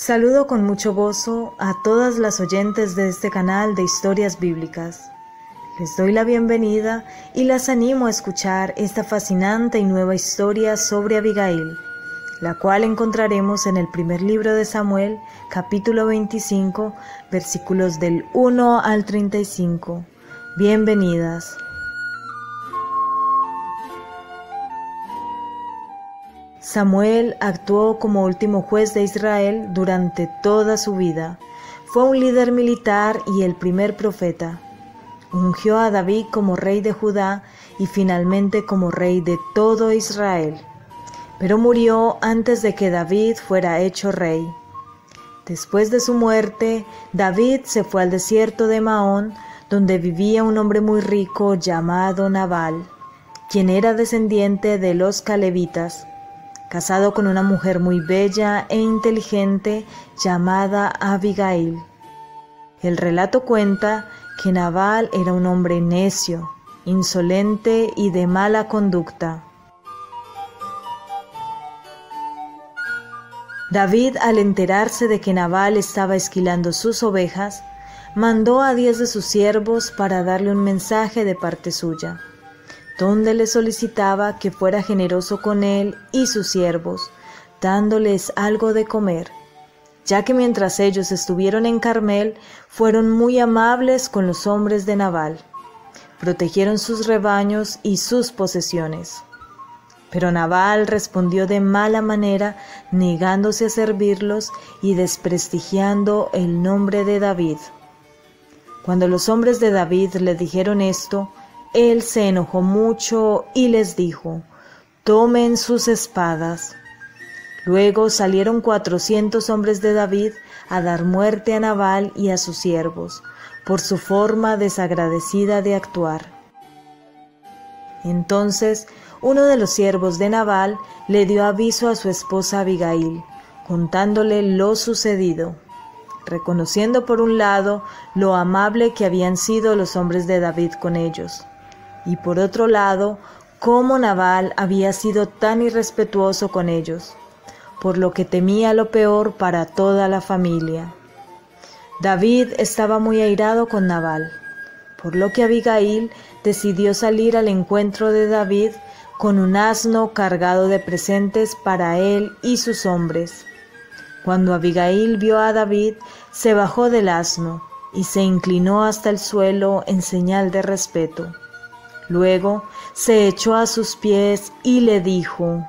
Saludo con mucho gozo a todas las oyentes de este canal de historias bíblicas. Les doy la bienvenida y las animo a escuchar esta fascinante y nueva historia sobre Abigail, la cual encontraremos en el primer libro de Samuel, capítulo 25, versículos del 1 al 35. Bienvenidas. Samuel actuó como último juez de Israel durante toda su vida. Fue un líder militar y el primer profeta. Ungió a David como rey de Judá y finalmente como rey de todo Israel. Pero murió antes de que David fuera hecho rey. Después de su muerte, David se fue al desierto de Maón, donde vivía un hombre muy rico llamado Nabal, quien era descendiente de los calevitas, casado con una mujer muy bella e inteligente llamada Abigail. El relato cuenta que Nabal era un hombre necio, insolente y de mala conducta. David, al enterarse de que Nabal estaba esquilando sus ovejas, mandó a 10 de sus siervos para darle un mensaje de parte suya, donde le solicitaba que fuera generoso con él y sus siervos, dándoles algo de comer, ya que mientras ellos estuvieron en Carmel, fueron muy amables con los hombres de Nabal, protegieron sus rebaños y sus posesiones. Pero Nabal respondió de mala manera, negándose a servirlos y desprestigiando el nombre de David. Cuando los hombres de David le dijeron esto, él se enojó mucho y les dijo: «Tomen sus espadas». Luego salieron 400 hombres de David a dar muerte a Nabal y a sus siervos, por su forma desagradecida de actuar. Entonces uno de los siervos de Nabal le dio aviso a su esposa Abigail, contándole lo sucedido, reconociendo por un lado lo amable que habían sido los hombres de David con ellos, y por otro lado, cómo Nabal había sido tan irrespetuoso con ellos, por lo que temía lo peor para toda la familia. David estaba muy airado con Nabal, por lo que Abigail decidió salir al encuentro de David con un asno cargado de presentes para él y sus hombres. Cuando Abigail vio a David, se bajó del asno y se inclinó hasta el suelo en señal de respeto. Luego se echó a sus pies y le dijo: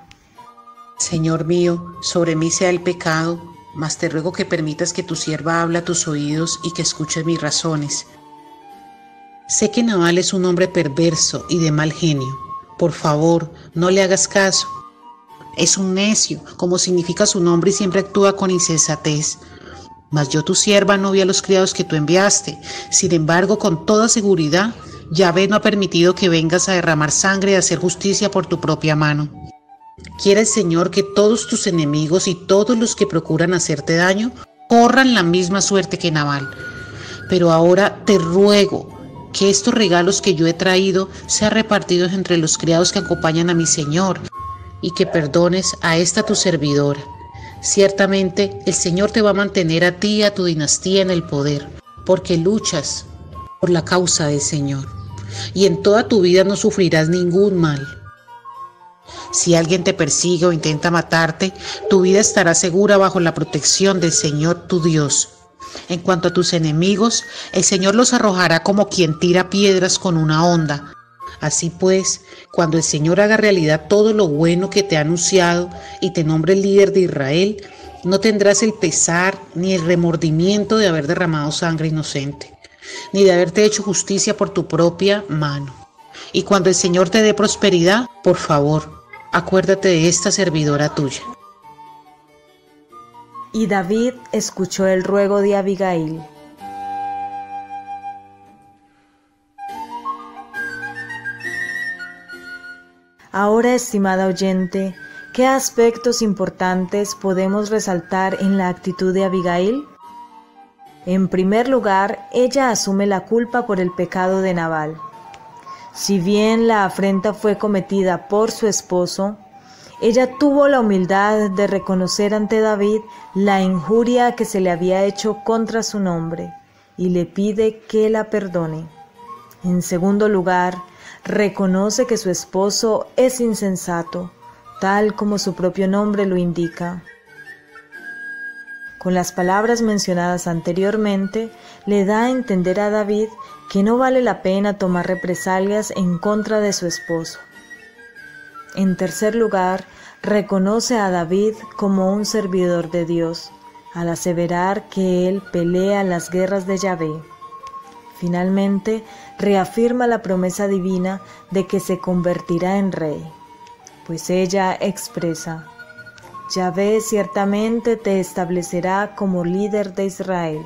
«Señor mío, sobre mí sea el pecado, mas te ruego que permitas que tu sierva hable a tus oídos y que escuches mis razones. Sé que Nabal es un hombre perverso y de mal genio. Por favor, no le hagas caso. Es un necio, como significa su nombre, y siempre actúa con insensatez. Mas yo, tu sierva, no vi a los criados que tú enviaste. Sin embargo, con toda seguridad, Yahvé no ha permitido que vengas a derramar sangre y a hacer justicia por tu propia mano. Quiera el Señor que todos tus enemigos y todos los que procuran hacerte daño corran la misma suerte que Nabal. Pero ahora te ruego que estos regalos que yo he traído sean repartidos entre los criados que acompañan a mi Señor, y que perdones a esta tu servidora. Ciertamente el Señor te va a mantener a ti y a tu dinastía en el poder, porque luchas por la causa del Señor, y en toda tu vida no sufrirás ningún mal. Si alguien te persigue o intenta matarte, tu vida estará segura bajo la protección del Señor tu Dios. En cuanto a tus enemigos, el Señor los arrojará como quien tira piedras con una honda. Así pues, cuando el Señor haga realidad todo lo bueno que te ha anunciado y te nombre el líder de Israel, no tendrás el pesar ni el remordimiento de haber derramado sangre inocente, ni de haberte hecho justicia por tu propia mano. Y cuando el Señor te dé prosperidad, por favor, acuérdate de esta servidora tuya». Y David escuchó el ruego de Abigail. Ahora, estimada oyente, ¿qué aspectos importantes podemos resaltar en la actitud de Abigail? En primer lugar, ella asume la culpa por el pecado de Nabal. Si bien la afrenta fue cometida por su esposo, ella tuvo la humildad de reconocer ante David la injuria que se le había hecho contra su nombre y le pide que la perdone. En segundo lugar, reconoce que su esposo es insensato, tal como su propio nombre lo indica. Con las palabras mencionadas anteriormente, le da a entender a David que no vale la pena tomar represalias en contra de su esposo. En tercer lugar, reconoce a David como un servidor de Dios, al aseverar que él pelea las guerras de Yahvé. Finalmente, reafirma la promesa divina de que se convertirá en rey, pues ella expresa: Yahvé ciertamente te establecerá como líder de Israel.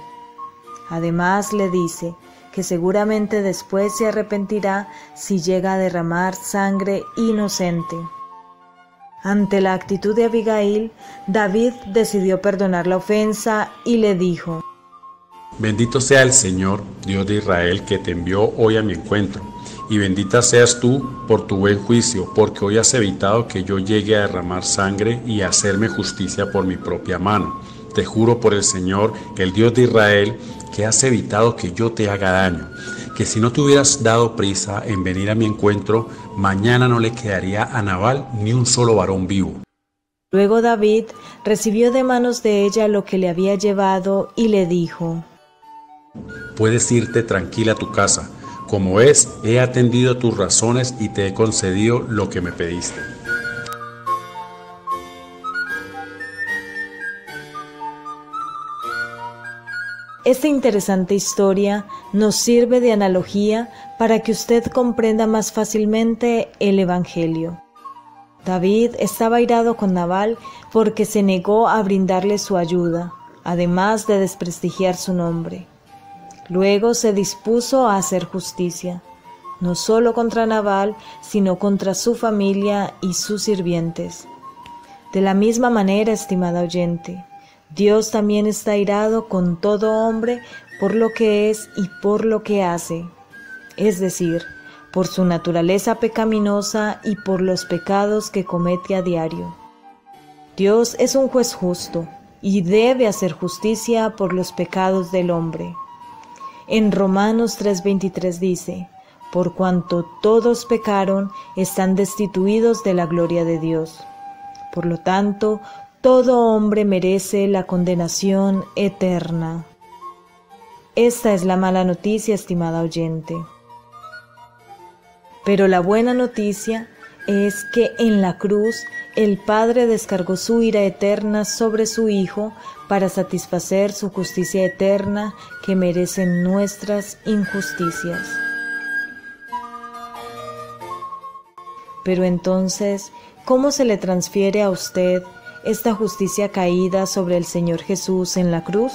Además le dice que seguramente después se arrepentirá si llega a derramar sangre inocente. Ante la actitud de Abigail, David decidió perdonar la ofensa y le dijo: Bendito sea el Señor, Dios de Israel, que te envió hoy a mi encuentro, y bendita seas tú por tu buen juicio, porque hoy has evitado que yo llegue a derramar sangre y a hacerme justicia por mi propia mano. Te juro por el Señor, el Dios de Israel, que has evitado que yo te haga daño, que si no te hubieras dado prisa en venir a mi encuentro, mañana no le quedaría a Nabal ni un solo varón vivo. Luego David recibió de manos de ella lo que le había llevado y le dijo: Puedes irte tranquila a tu casa. Como ves, he atendido tus razones y te he concedido lo que me pediste. Esta interesante historia nos sirve de analogía para que usted comprenda más fácilmente el Evangelio. David estaba airado con Nabal porque se negó a brindarle su ayuda, además de desprestigiar su nombre. Luego se dispuso a hacer justicia, no solo contra Nabal, sino contra su familia y sus sirvientes. De la misma manera, estimada oyente, Dios también está airado con todo hombre por lo que es y por lo que hace, es decir, por su naturaleza pecaminosa y por los pecados que comete a diario. Dios es un juez justo y debe hacer justicia por los pecados del hombre. En Romanos 3:23 dice: por cuanto todos pecaron, están destituidos de la gloria de Dios. Por lo tanto, todo hombre merece la condenación eterna. Esta es la mala noticia, estimada oyente. Pero la buena noticia es que en la cruz el Padre descargó su ira eterna sobre su Hijo para satisfacer su justicia eterna que merecen nuestras injusticias. Pero entonces, ¿cómo se le transfiere a usted esta justicia caída sobre el Señor Jesús en la cruz?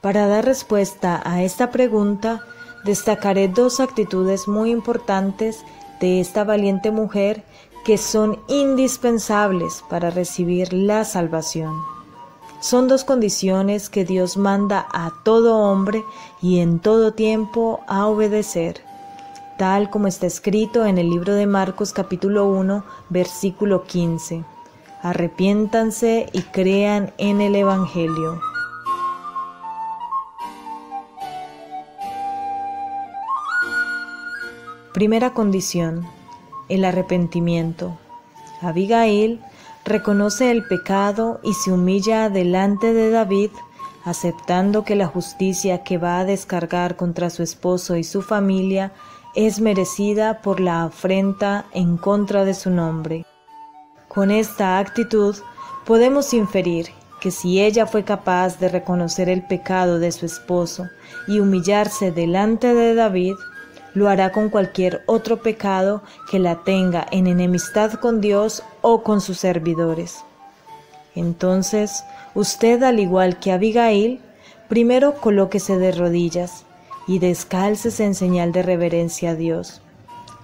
Para dar respuesta a esta pregunta, destacaré dos actitudes muy importantes de esta valiente mujer que son indispensables para recibir la salvación. Son dos condiciones que Dios manda a todo hombre y en todo tiempo a obedecer, tal como está escrito en el libro de Marcos capítulo 1, versículo 15. Arrepiéntanse y crean en el Evangelio. Primera condición: el arrepentimiento. Abigail reconoce el pecado y se humilla delante de David, aceptando que la justicia que va a descargar contra su esposo y su familia es merecida por la afrenta en contra de su nombre. Con esta actitud podemos inferir que si ella fue capaz de reconocer el pecado de su esposo y humillarse delante de David, lo hará con cualquier otro pecado que la tenga en enemistad con Dios o con sus servidores. Entonces, usted, al igual que Abigail, primero colóquese de rodillas y descálcese en señal de reverencia a Dios.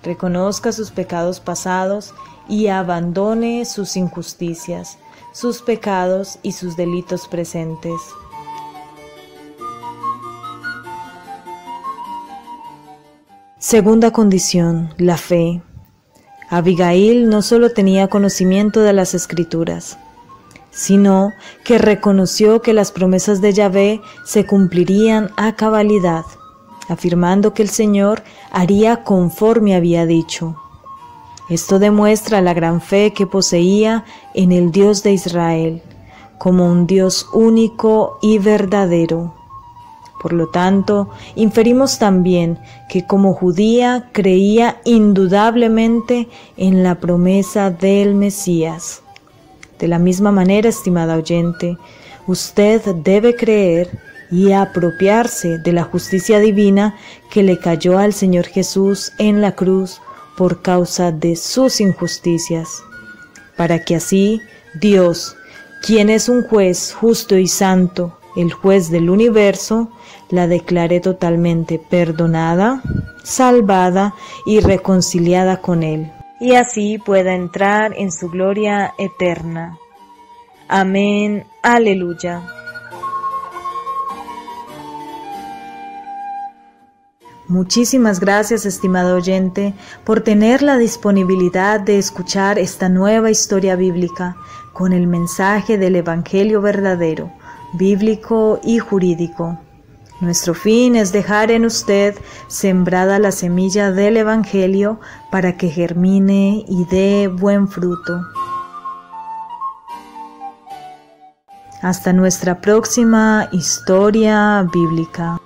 Reconozca sus pecados pasados y abandone sus injusticias, sus pecados y sus delitos presentes. Segunda condición: la fe. Abigail no solo tenía conocimiento de las Escrituras, sino que reconoció que las promesas de Yahvé se cumplirían a cabalidad, afirmando que el Señor haría conforme había dicho. Esto demuestra la gran fe que poseía en el Dios de Israel, como un Dios único y verdadero. Por lo tanto, inferimos también que como judía creía indudablemente en la promesa del Mesías. De la misma manera, estimada oyente, usted debe creer y apropiarse de la justicia divina que le cayó al Señor Jesús en la cruz por causa de sus injusticias, para que así Dios, quien es un juez justo y santo, el juez del universo, la declare totalmente perdonada, salvada y reconciliada con Él, y así pueda entrar en su gloria eterna. Amén. Aleluya. Muchísimas gracias, estimado oyente, por tener la disponibilidad de escuchar esta nueva historia bíblica con el mensaje del Evangelio verdadero, bíblico y jurídico. Nuestro fin es dejar en usted sembrada la semilla del Evangelio para que germine y dé buen fruto. Hasta nuestra próxima historia bíblica.